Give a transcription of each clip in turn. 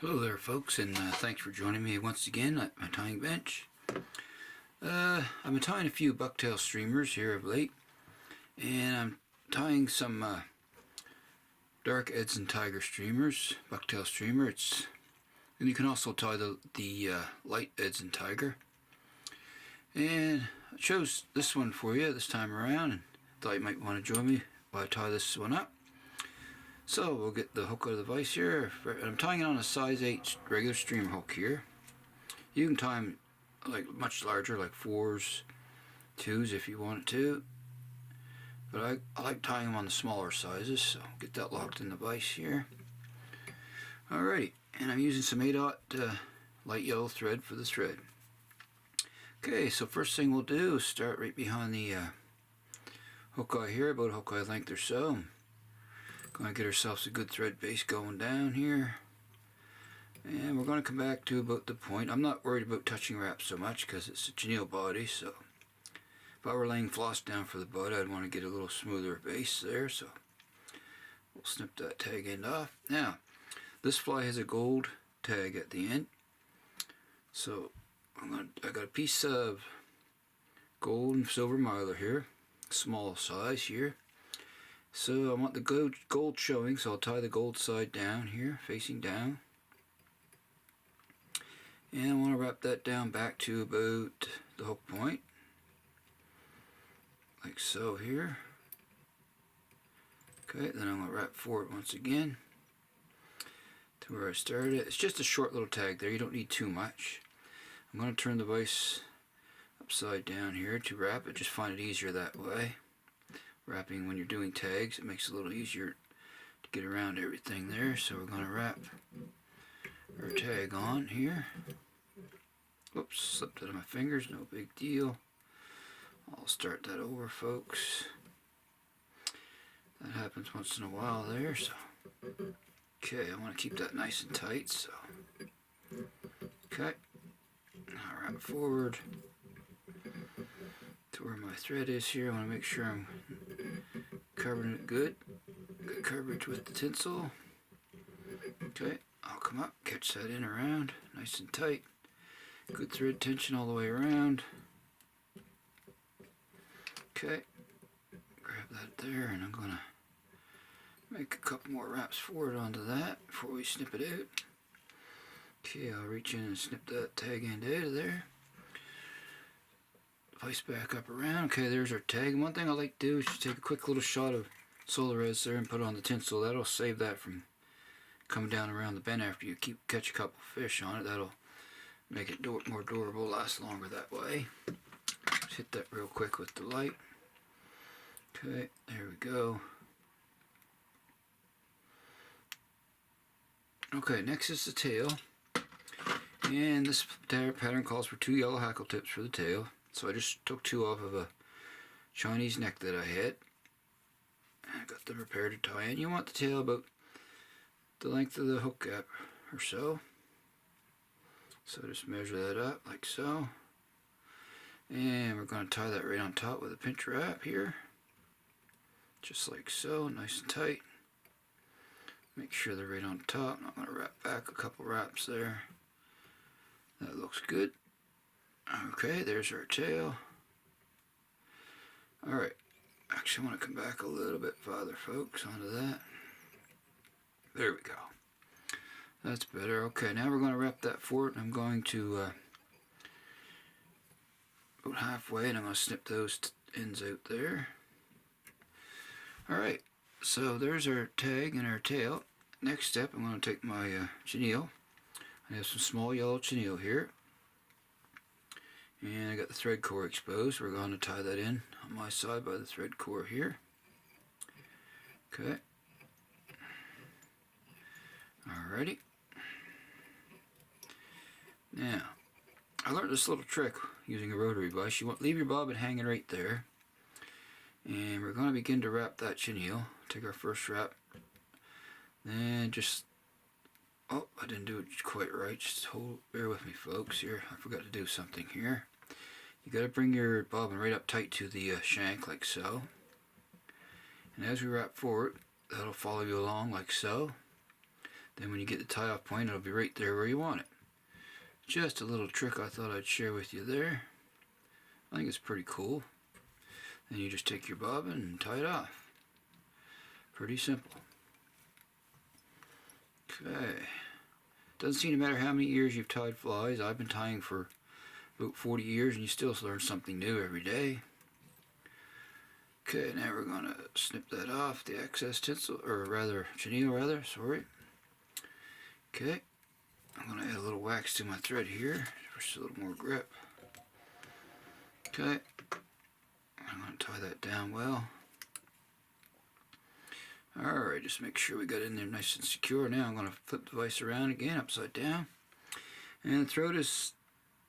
Hello there folks, and thanks for joining me once again at my tying bench. I've been tying a few bucktail streamers here of late, and I'm tying some dark Edson tiger streamers, bucktail streamer. And you can also tie the light Edson tiger. And I chose this one for you this time around, and thought you might want to join me while I tie this one up. So we'll get the hook out of the vise here. I'm tying it on a size 8 regular streamer hook here. You can tie them like much larger, like 4s, 2s if you want to. But I like tying them on the smaller sizes, so get that locked in the vise here. Alrighty, and I'm using some 8/0 light yellow thread for the thread. Okay, so first thing we'll do is start right behind the hook eye here, about a hook eye length or so. Going to get ourselves a good thread base going down here, and we're going to come back to about the point. I'm not worried about touching wrap so much because it's a chenille body, so if I were laying floss down for the butt, I'd want to get a little smoother base there, so we'll snip that tag end off. Now this fly has a gold tag at the end, so I got a piece of gold and silver mylar here, small size here. So I want the gold showing, so I'll tie the gold side down here, facing down. And I want to wrap that down back to about the hook point, like so here. Okay, then I'm going to wrap forward once again to where I started it. It's just a short little tag there, you don't need too much. I'm going to turn the vise upside down here to wrap it, just find it easier that way. Wrapping when you're doing tags, it makes it a little easier to get around everything there. So we're going to wrap our tag on here. Whoops, slipped out of my fingers, no big deal. I'll start that over, folks. That happens once in a while there, so okay, I want to keep that nice and tight, so okay, now wrap forward to where my thread is here. I want to make sure I'm covering it good coverage with the tinsel. Okay, I'll come up, catch that in around, nice and tight, good thread tension all the way around. Okay, grab that there, and I'm gonna make a couple more wraps forward onto that before we snip it out. Okay, I'll reach in and snip that tag end out of there. Vise back up around. Okay, there's our tag. One thing I like to do is just take a quick little shot of Solares there and put it on the tinsel. That'll save that from coming down around the bend after you catch a couple fish on it. That'll make it more durable, last longer that way. Just hit that real quick with the light. Okay, there we go. Okay, next is the tail. And this pattern calls for 2 yellow hackle tips for the tail. So I just took 2 off of a Chinese neck that I had. I got them prepared to tie in. You want the tail about the length of the hook gap or so. So just measure that up like so. And we're going to tie that right on top with a pinch wrap here. Just like so, nice and tight. Make sure they're right on top. I'm going to wrap back a couple wraps there. That looks good. Okay, there's our tail. Alright, actually I want to come back a little bit farther, folks, onto that. There we go. That's better. Okay, now we're going to wrap that forward. I'm going to about halfway, and I'm going to snip those ends out there. Alright, so there's our tag and our tail. Next step, I'm going to take my chenille. I have some small yellow chenille here. And I got the thread core exposed. We're going to tie that in on my side by the thread core here. Okay. Alrighty. Now, I learned this little trick using a rotary vise. You want to leave your bobbin hanging right there. And we're going to begin to wrap that chenille. Take our first wrap. Then just, oh, I didn't do it quite right. Just bear with me, folks. Here, I forgot to do something here. You got to bring your bobbin right up tight to the shank like so. And as we wrap forward, that'll follow you along like so. Then when you get the tie off point, it'll be right there where you want it. Just a little trick I thought I'd share with you there. I think it's pretty cool. Then you just take your bobbin and tie it off. Pretty simple. Okay. Doesn't seem to matter how many years you've tied flies. I've been tying for about 40 years and you still learn something new every day. Okay, now we're going to snip that off, the excess tinsel, or rather, chenille rather, sorry. Okay, I'm going to add a little wax to my thread here for just a little more grip. Okay, I'm going to tie that down well. Alright, just make sure we got it in there nice and secure. Now I'm going to flip the vise around again, upside down. And the throat is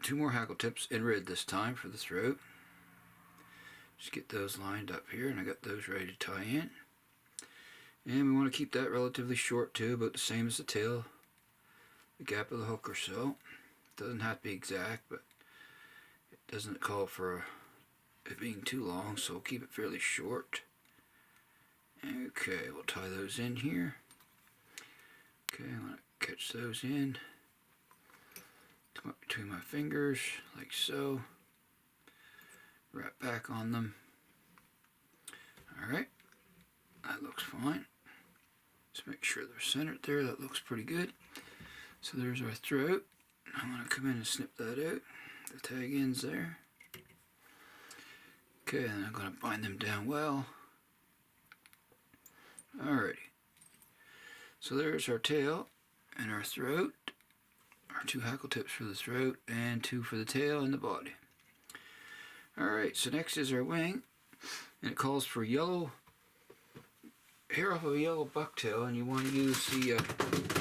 2 more hackle tips in red this time for the throat. Just get those lined up here, and I got those ready to tie in. And we want to keep that relatively short too, about the same as the tail, the gap of the hook or so. Doesn't have to be exact, but it doesn't call for it being too long, so we'll keep it fairly short. Okay, we'll tie those in here. Okay, I'm going to catch those in. Come up between my fingers, like so. Wrap back on them. Alright, that looks fine. Just make sure they're centered there. That looks pretty good. So there's our throat. I'm going to come in and snip that out. The tag ends there. Okay, and I'm going to bind them down well. Alrighty. So there's our tail and our throat. Our 2 hackle tips for the throat and 2 for the tail and the body. Alright, so next is our wing, and it calls for yellow, hair off of a yellow bucktail, and you want to use the,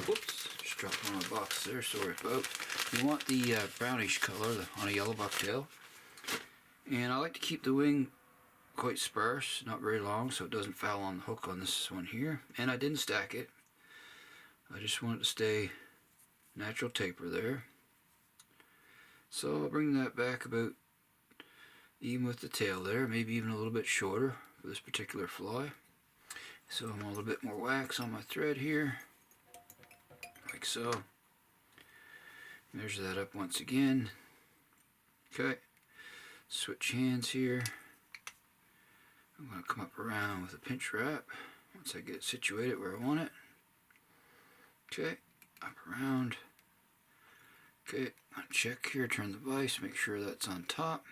whoops, just dropped on my box there, sorry folks. You want the brownish color on a yellow bucktail, and I like to keep the wing quite sparse, not very long, so it doesn't foul on the hook on this one here, and I didn't stack it. I just want it to stay natural taper there. So I'll bring that back about even with the tail there, maybe even a little bit shorter for this particular fly. So I'm a little bit more wax on my thread here, like so. Measure that up once again. Okay, switch hands here. I'm going to come up around with a pinch wrap once I get it situated where I want it. Okay, up around. Okay, I'm going to check here, turn the vise, make sure that's on top.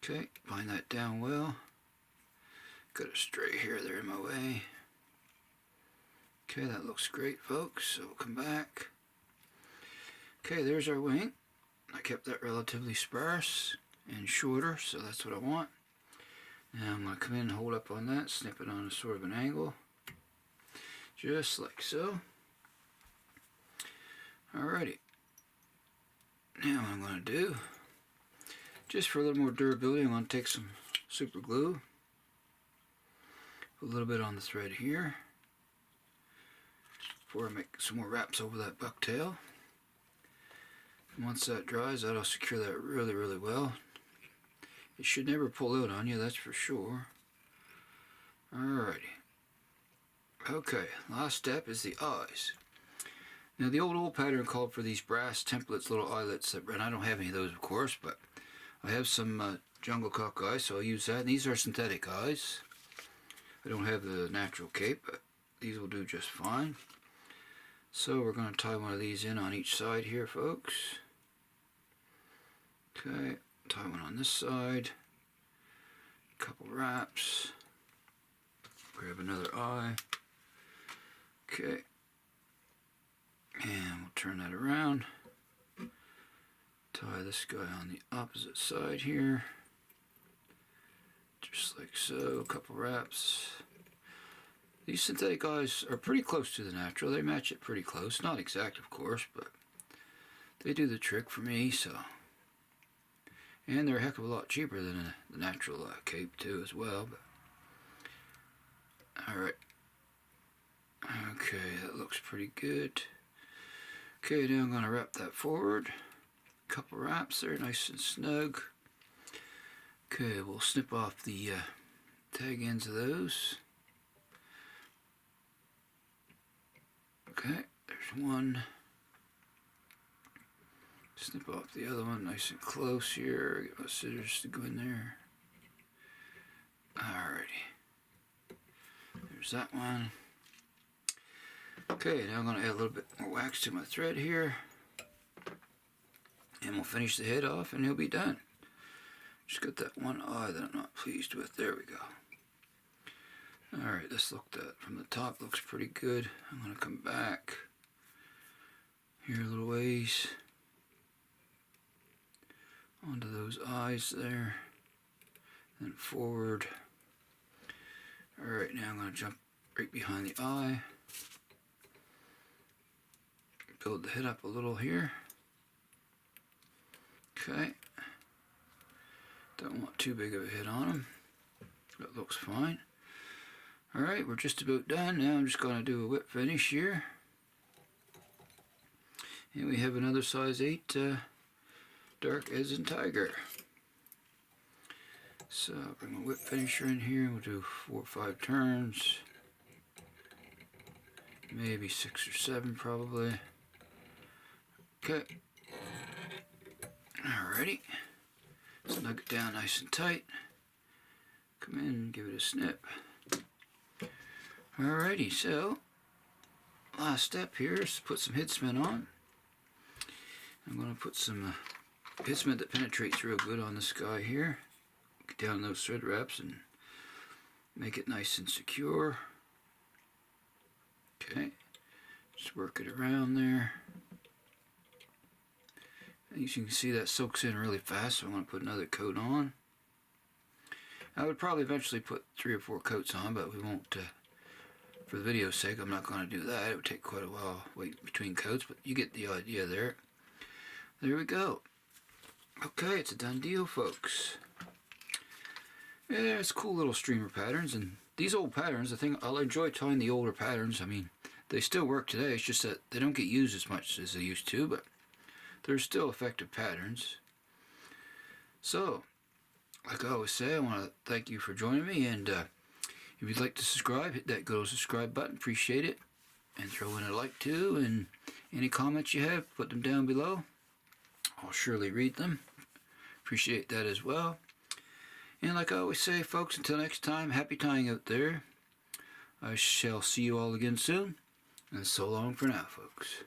Okay, bind that down well. Got a stray hair there in my way. Okay, that looks great, folks. So we'll come back. Okay, there's our wing. I kept that relatively sparse and shorter, so that's what I want. Now I'm going to come in and hold up on that, snip it on a sort of an angle. Just like so. Alrighty. Now what I'm going to do, just for a little more durability, I'm going to take some super glue, put a little bit on the thread here before I make some more wraps over that bucktail. And once that dries, that'll secure that really, really well. It should never pull out on you, that's for sure. Alrighty. Okay, last step is the eyes. Now the old pattern called for these brass templates, little eyelets, and I don't have any of those of course, but I have some jungle cock eyes, so I'll use that. And these are synthetic eyes. I don't have the natural cape, but these will do just fine. So we're going to tie one of these in on each side here, folks. Okay, tie one on this side. A couple wraps. Grab another eye. Okay. And we'll turn that around. Tie this guy on the opposite side here. Just like so, a couple wraps. These synthetic eyes are pretty close to the natural. They match it pretty close. Not exact, of course, but they do the trick for me, so. And they're a heck of a lot cheaper than the natural cape, too, as well. But alright. Okay, that looks pretty good. Okay, now I'm going to wrap that forward. Couple wraps there, nice and snug. Okay, we'll snip off the tag ends of those. Okay, there's one. Snip off the other one nice and close here. Get my scissors to go in there. Alrighty. There's that one. Okay, now I'm going to add a little bit more wax to my thread here. And we'll finish the head off and he'll be done. Just got that one eye that I'm not pleased with. There we go. Alright, let's look that from the top. Looks pretty good. I'm going to come back here a little ways onto those eyes there. Then forward. Alright, now I'm going to jump right behind the eye. Build the head up a little here. Okay. Don't want too big of a head on him. That looks fine. Alright, we're just about done. Now I'm just going to do a whip finish here. And we have another size 8 dark Edson tiger. So I'll bring my whip finisher in here. We'll do 4 or 5 turns. Maybe 6 or 7 probably. Okay. Alrighty. Snug it down nice and tight. Come in and give it a snip. Alrighty, so last step here is to put some head cement on. I'm going to put some head cement that penetrates real good on this guy here. Get down those thread wraps and make it nice and secure. Okay, just work it around there. As you can see, that soaks in really fast, so I'm going to put another coat on. I would probably eventually put 3 or 4 coats on, but we won't, for the video's sake, I'm not going to do that. It would take quite a while waiting between coats, but you get the idea there. There we go. Okay, it's a done deal, folks. Yeah, it's cool little streamer patterns, and these old patterns, I think I'll enjoy tying the older patterns. I mean, they still work today, it's just that they don't get used as much as they used to, but they're still effective patterns. So, like I always say, I want to thank you for joining me, and if you'd like to subscribe, hit that good old subscribe button, appreciate it, and throw in a like too, and any comments you have, put them down below. I'll surely read them. Appreciate that as well. And like I always say, folks, until next time, happy tying out there. I shall see you all again soon, and so long for now, folks.